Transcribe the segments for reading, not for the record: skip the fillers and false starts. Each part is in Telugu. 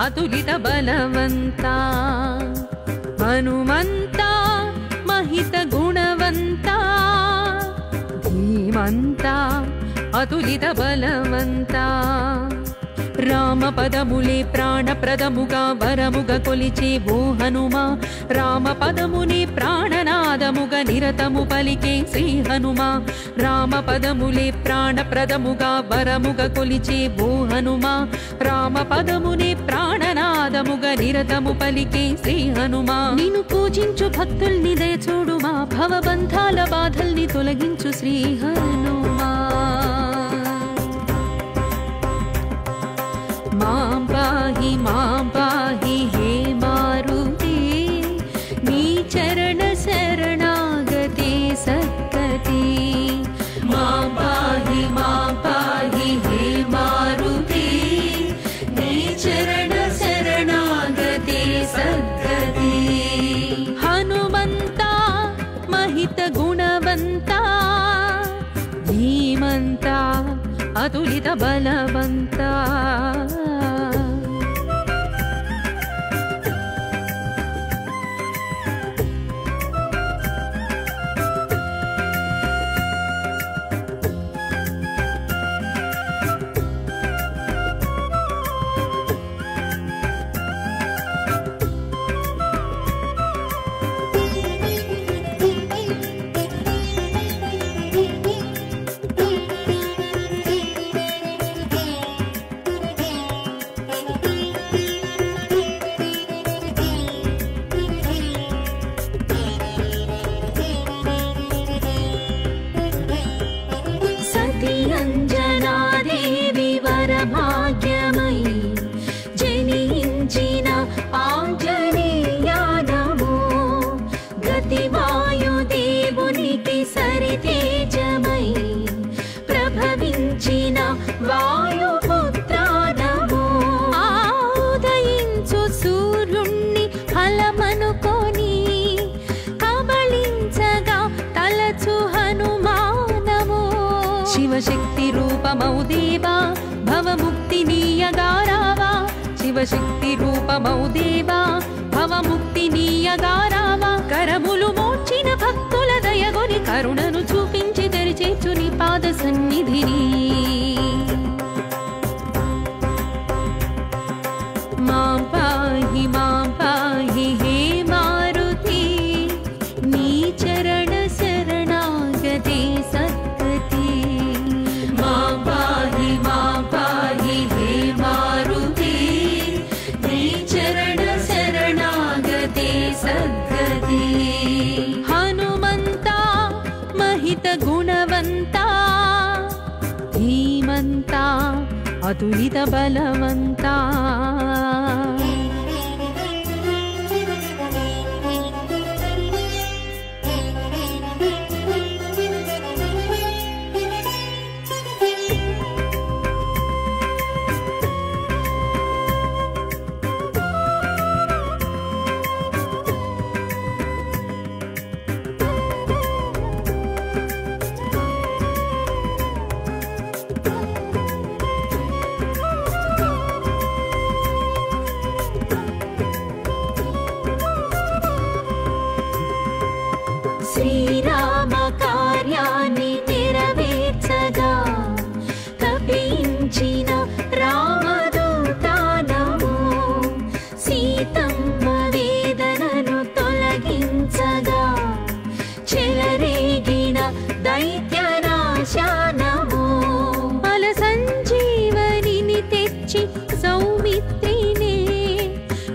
अतुलित बलवंता हनुमंता महित गुणवंता धीमंता अतुलित बलवंता राम पदमुले प्राणप्रदमुगा वरमुग कोलिचे वो हनुमा राम पदमुने प्राणनादमुग निरतमु पलिके श्री हनुमा राम पदमुले प्राणप्रदमुगा वरमुग कोलिचे वो हनुमा राम पदमुने प्राणनादमुग निरतमु पलिके श्री हनुमा निनु पूजिंचु भक्तुल्नि दय చూడుమా భవబంధాల బాధల్ని తొలగించు శ్రీ హనుమా मां पाहि हे मारुति नी चरण शरणागते सद्गति मां पाहि हे मारुति नी चरण शरणागते सद्गति हनुमंता महित गुणवंता धीमंता अतुलित बलवंता शिवशक्ति रूपमौ देवा भवमुक्तिनीयगारावा शिवशक्ति रूपमौ देवा भवमुक्तिनीयगारावा करमुलु मोचिन भक्तुल दयगोनि करुणनु చూపించి తెరిచేచు నీ పాద సన్నిధిని मां पाहि हे मारुति नी चरण शरणागते सद्गति मां पाहि हे मारुति नी चरण शरणागते सद्गति हनुमंता महित गुणवंता धीमंता अतुलित बलवंता श्रीराम कार्यानि नेरवेर्चगा तपिंचिन रामदूता नमो सीतम्म वेदननु तोलगिंचगा చెలరేగిన దైత్యనాశ నమో బల సంజీవనిని తెచ్చి సౌమిత్రినే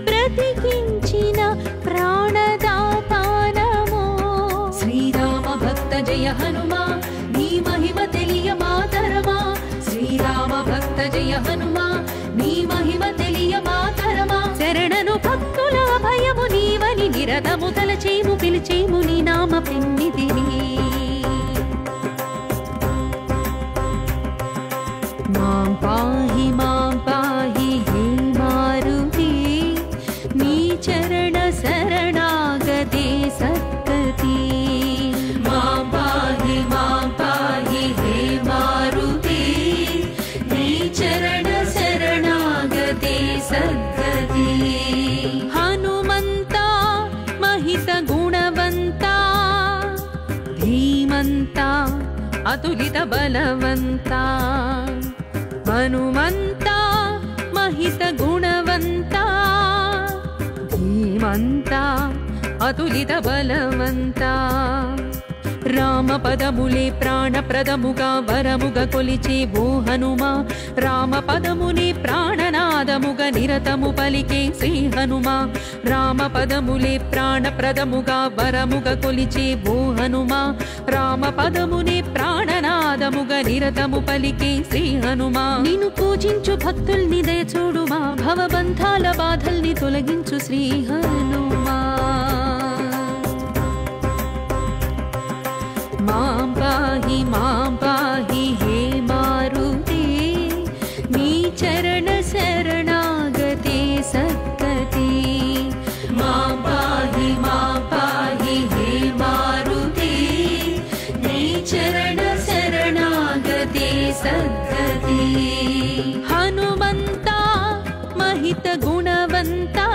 బ్రతికించిన ప్రాణదాత నమో శ్రీరామ భక్త జయ హనుమా నీ మహిమ తెలియ మాతరమా శ్రీరామ భక్త జయ హనుమా నీ మహిమ తెలియ మాతరమా శరణను భక్తుల భయము నీవని నిరతము తలచేము పిలిచేము నీ నామ పెన్నిదిని మాం పాహి హే మారుతి నీ చరణ శరణాగతే సద్గతి మాం పాహి హే మారుతి నీ చరణ శరణాగతే సద్గతి ధీమంతా అతులిత బలవంతా హనుమంతా మహిత గుణవంతా ధీమంతా అతులిత బలవంతా రామ పదములే ప్రాణప్రదముగా వరముగా కొలిచే ఓ హనుమా రామ పదమునే ప్రాణనాదముగా నిరతము పలికే శ్రీ హనుమా రామ పదములే ప్రాణప్రదముగా వరముగా కొలిచే ఓ హనుమా రామ పదమునే ప్రాణనాదముగా నిరతము పలికే శ్రీ హనుమా నిన్ను పూజించు భక్తుల్ని దయ చూడుమా భవబంధాల బాధల్ని తొలగించు శ్రీ హనుమా मां पाहि हे मारुते नी चरण शरणागते सद्गते मां पाहि हे मारुते नी चरण शरणागते सद्गते हनुमन्ता महित गुणवन्ता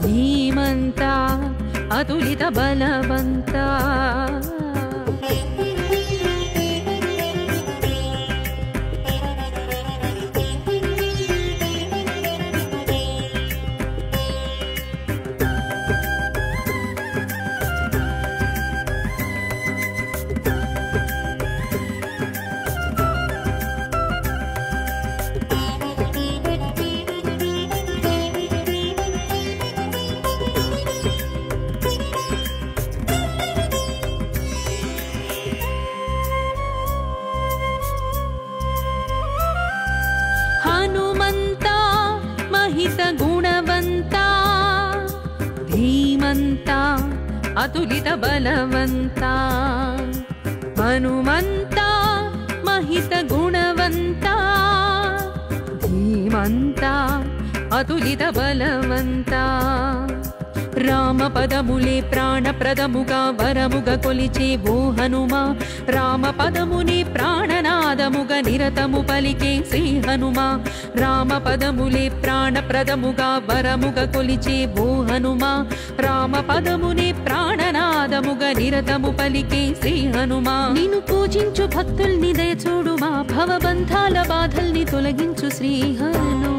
धीमन्ता अतुलित बलवन्ता हनुमन्ता महित गुणवन्ता धीमन्ता अतुलित बलवन्ता हनुमन्ता महित गुणवन्ता धीमन्ता अतुलित बलवन्ता రామ పదములే ప్రాణప్రదముగా వరముగా కొలిచే ఓ హనుమా రామ పదమునే ప్రాణనాదముగా నిరతము పలికే శ్రీ హనుమా రామ పదములే ప్రాణప్రదముగా వరముగా కొలిచే ఓ హనుమా రామ పదమునే ప్రాణనాదముగా నిరతము పలికే శ్రీ హనుమా నిన్ను పూజించు భక్తుల్ని దయ చూడుమా భవబంధాల బాధల్ని తొలగించు శ్రీ హనుమా